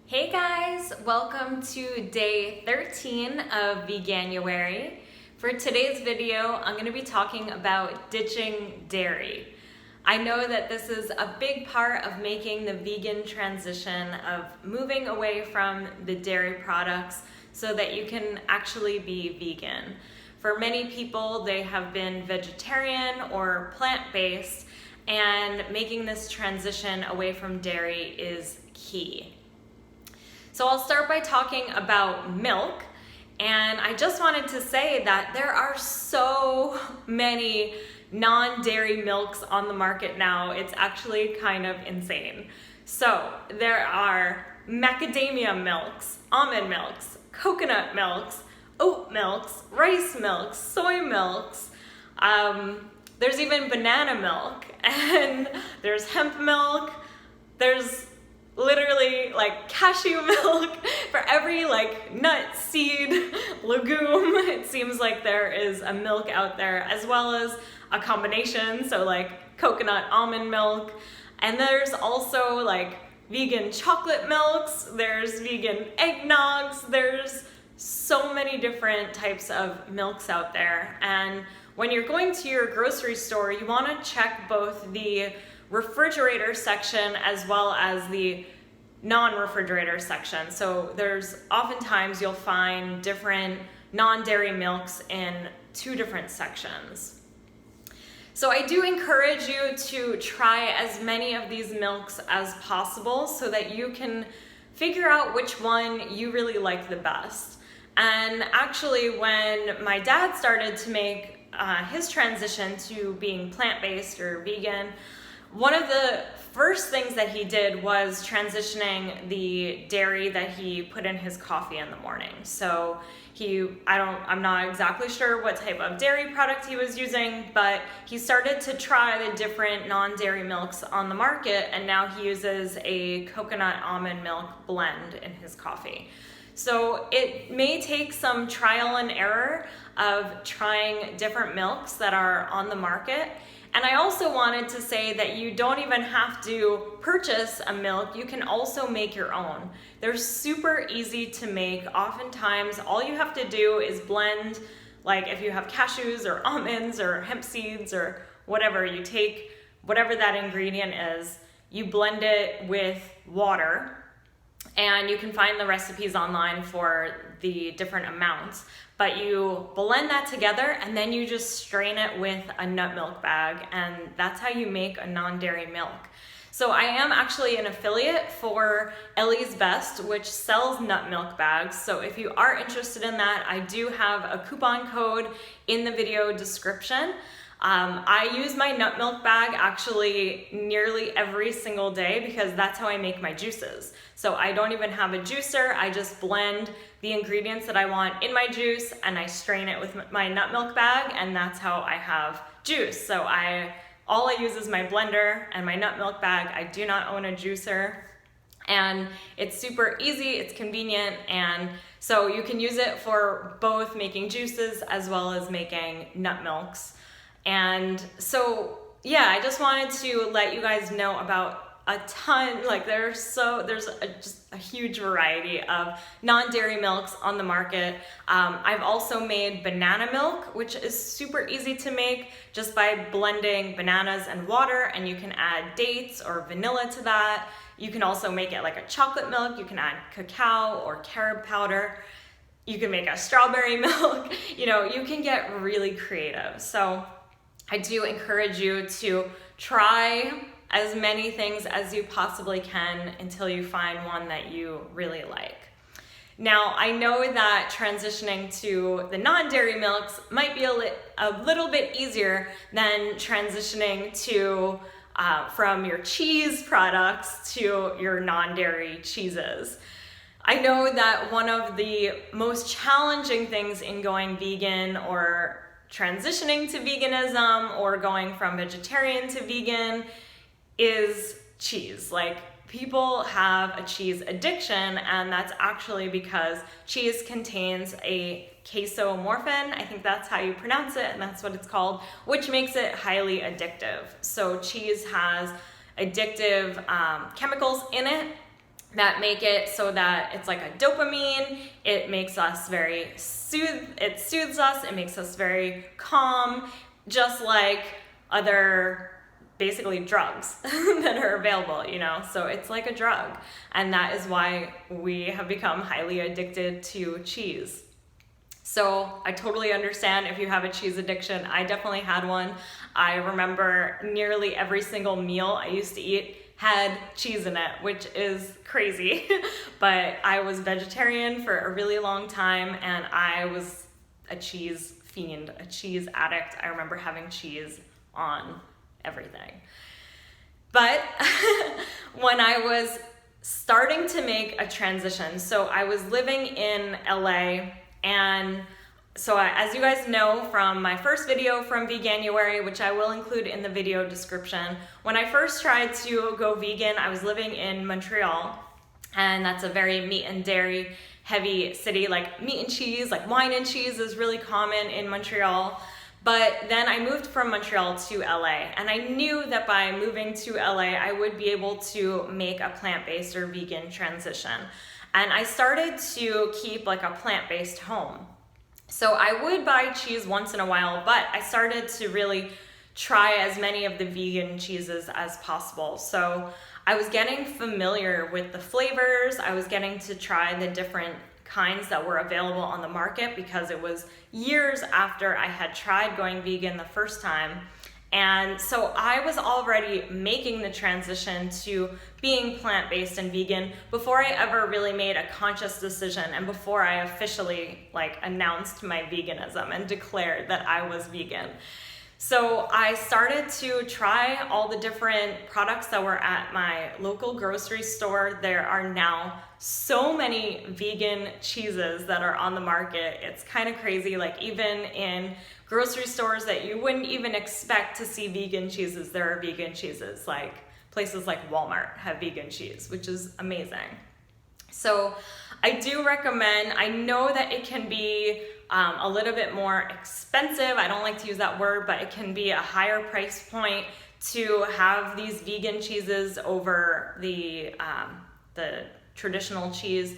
Hey guys, welcome to day 13 of Veganuary. For today's video, I'm going to be talking about ditching dairy. I know that this is a big part of making the vegan transition, of moving away from the dairy products so that you can actually be vegan. For many people, they have been vegetarian or plant-based, and making this transition away from dairy is key. So I'll start by talking about milk, and I just wanted to say that there are so many non-dairy milks on the market now. It's actually kind of insane. So there are macadamia milks, almond milks, coconut milks, oat milks, rice milks, soy milks. There's even banana milk, and there's hemp milk. There's literally like cashew milk. For every nut, seed, legume, it seems like there is a milk out there, as well as a combination, so like coconut almond milk. And there's also vegan chocolate milks, there's vegan eggnogs, there's so many different types of milks out there. And when you're going to your grocery store, you want to check both the refrigerator section as well as the non-refrigerator section. So there's oftentimes you'll find different non-dairy milks in two different sections. So I do encourage you to try as many of these milks as possible so that you can figure out which one you really like the best. And actually, when my dad started to make his transition to being plant-based or vegan, one of the first things that he did was transitioning the dairy that he put in his coffee in the morning. So I'm not exactly sure what type of dairy product he was using, but he started to try the different non-dairy milks on the market, and now he uses a coconut almond milk blend in his coffee. So it may take some trial and error of trying different milks that are on the market. And I also wanted to say that you don't even have to purchase a milk. You can also make your own. They're super easy to make. Oftentimes, all you have to do is blend, if you have cashews or almonds or hemp seeds or whatever, you take whatever that ingredient is, you blend it with water, and you can find the recipes online for the different amounts. But you blend that together and then you just strain it with a nut milk bag, and that's how you make a non-dairy milk. So I am actually an affiliate for Ellie's Best, which sells nut milk bags. So if you are interested in that, I do have a coupon code in the video description. I use my nut milk bag actually nearly every single day because that's how I make my juices. So I don't even have a juicer. I just blend the ingredients that I want in my juice and I strain it with my nut milk bag, and that's how I have juice. So all I use is my blender and my nut milk bag. I do not own a juicer, and it's super easy, it's convenient, and so you can use it for both making juices as well as making nut milks. And so, yeah, I just wanted to let you guys know about a ton, there's just a huge variety of non-dairy milks on the market. I've also made banana milk, which is super easy to make just by blending bananas and water, and you can add dates or vanilla to that. You can also make it like a chocolate milk. You can add cacao or carob powder. You can make a strawberry milk. You can get really creative. So I do encourage you to try as many things as you possibly can until you find one that you really like. Now, I know that transitioning to the non-dairy milks might be a little bit easier than transitioning to from your cheese products to your non-dairy cheeses. I know that one of the most challenging things in going vegan or transitioning to veganism or going from vegetarian to vegan is cheese. People have a cheese addiction, and that's actually because cheese contains a casomorphin. I think that's how you pronounce it, and that's what it's called, which makes it highly addictive. So cheese has addictive chemicals in it, that make it so that it's like a dopamine. It makes us it soothes us, it makes us very calm, just like other basically drugs that are available, you know? So it's like a drug. And that is why we have become highly addicted to cheese. So I totally understand if you have a cheese addiction. I definitely had one. I remember nearly every single meal I used to eat had cheese in it, which is crazy. But I was vegetarian for a really long time, and I was a cheese fiend, a cheese addict. I remember having cheese on everything. But when I was starting to make a transition, so I was living in LA, and so as you guys know from my first video from Veganuary, which I will include in the video description, when I first tried to go vegan, I was living in Montreal, and that's a very meat and dairy heavy city. Like meat and cheese, like wine and cheese is really common in Montreal. But then I moved from Montreal to LA, and I knew that by moving to LA, I would be able to make a plant-based or vegan transition. And I started to keep like a plant-based home. So I would buy cheese once in a while, but I started to really try as many of the vegan cheeses as possible. So I was getting familiar with the flavors. I was getting to try the different kinds that were available on the market, because it was years after I had tried going vegan the first time. And so I was already making the transition to being plant-based and vegan before I ever really made a conscious decision, and before I officially announced my veganism and declared that I was vegan. So I started to try all the different products that were at my local grocery store. There are now so many vegan cheeses that are on the market. It's kind of crazy. Like even in grocery stores that you wouldn't even expect to see vegan cheeses, there are vegan cheeses. Like places like Walmart have vegan cheese, which is amazing. So I do recommend, I know that it can be a little bit more expensive. I don't like to use that word, but it can be a higher price point to have these vegan cheeses over the traditional cheese.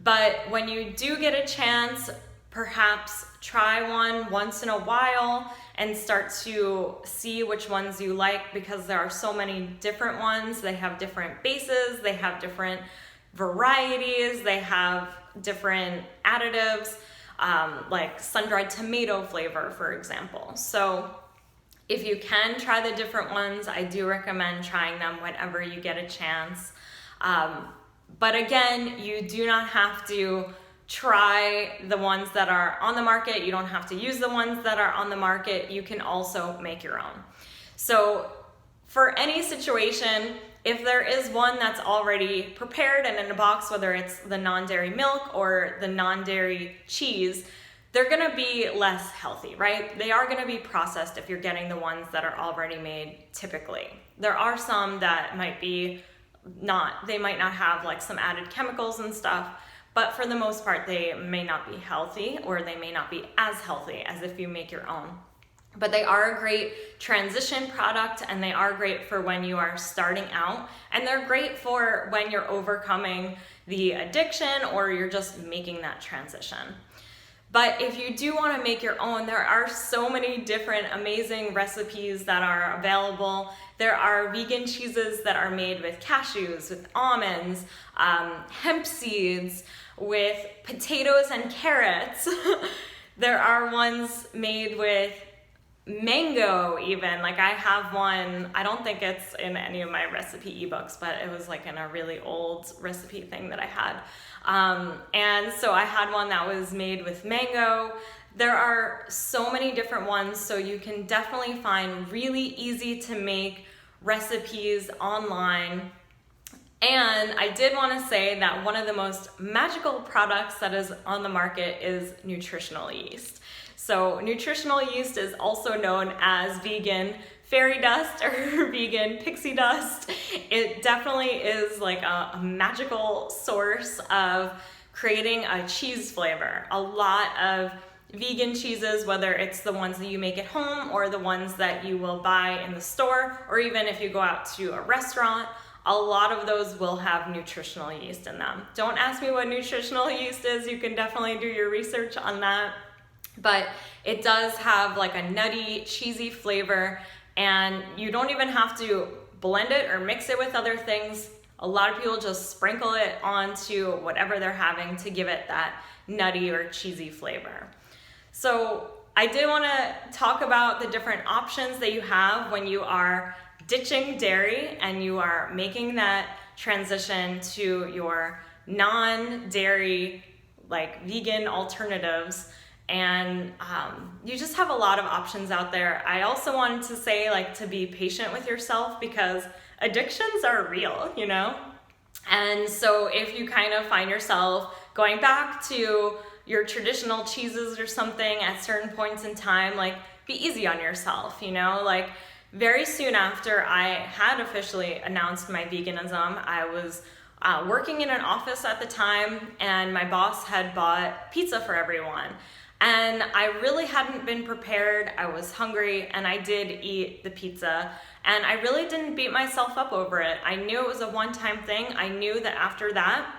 But when you do get a chance, perhaps try one once in a while and start to see which ones you like, because there are so many different ones. They have different bases, they have different varieties, they have different additives, like sun-dried tomato flavor, for example. So if you can try the different ones, I do recommend trying them whenever you get a chance. But again, you do not have to try the ones that are on the market. You don't have to use the ones that are on the market. You can also make your own. So for any situation, if there is one that's already prepared and in a box, whether it's the non-dairy milk or the non-dairy cheese, they're gonna be less healthy, right? They are gonna be processed if you're getting the ones that are already made typically. There are some that might be they might not have like some added chemicals and stuff, but for the most part, they may not be healthy, or they may not be as healthy as if you make your own. But they are a great transition product, and they are great for when you are starting out, and they're great for when you're overcoming the addiction or you're just making that transition. But if you do want to make your own, there are so many different amazing recipes that are available. There are vegan cheeses that are made with cashews, with almonds, hemp seeds, with potatoes and carrots. There are ones made with mango even. Like I have one, I don't think it's in any of my recipe ebooks, but it was like in a really old recipe thing that I had. And so I had one that was made with mango. There are so many different ones, so you can definitely find really easy to make recipes online. And I did want to say that one of the most magical products that is on the market is nutritional yeast. So nutritional yeast is also known as vegan fairy dust or vegan pixie dust. It definitely is like a magical source of creating a cheese flavor. A lot of vegan cheeses, whether it's the ones that you make at home or the ones that you will buy in the store, or even if you go out to a restaurant, a lot of those will have nutritional yeast in them. Don't ask me what nutritional yeast is. You can definitely do your research on that. But it does have like a nutty, cheesy flavor, and you don't even have to blend it or mix it with other things. A lot of people just sprinkle it onto whatever they're having to give it that nutty or cheesy flavor. So I did want to talk about the different options that you have when you are ditching dairy and you are making that transition to your non-dairy, like vegan alternatives. And you just have a lot of options out there. I also wanted to say, like, to be patient with yourself, because addictions are real, you know? And so if you kind of find yourself going back to your traditional cheeses or something at certain points in time, like, be easy on yourself, you know? Like, very soon after I had officially announced my veganism, I was working in an office at the time, and my boss had bought pizza for everyone. And I really hadn't been prepared. I was hungry, and I did eat the pizza, and I really didn't beat myself up over it. I knew it was a one-time thing. I knew that after that,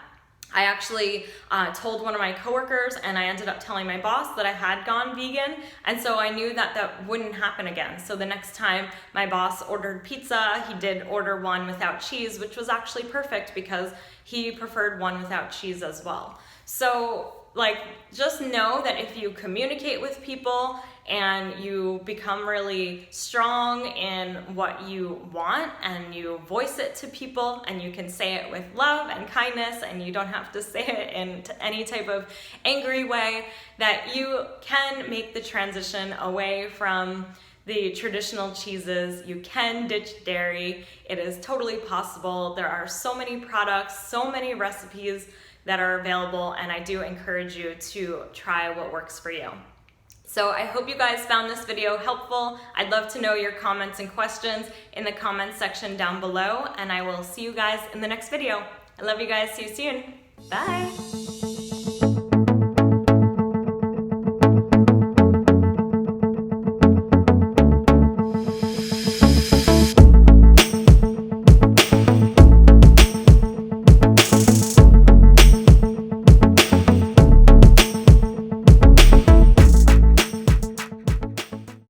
I actually told one of my coworkers, and I ended up telling my boss that I had gone vegan, and so I knew that that wouldn't happen again. So the next time my boss ordered pizza, he did order one without cheese, which was actually perfect because he preferred one without cheese as well. So, like, just know that if you communicate with people and you become really strong in what you want and you voice it to people, and you can say it with love and kindness, and you don't have to say it in any type of angry way, that you can make the transition away from the traditional cheeses. You can ditch dairy. It is totally possible. There are so many products, so many recipes that are available, and I do encourage you to try what works for you. So I hope you guys found this video helpful. I'd love to know your comments and questions in the comments section down below, and I will see you guys in the next video. I love you guys. See you soon. Bye.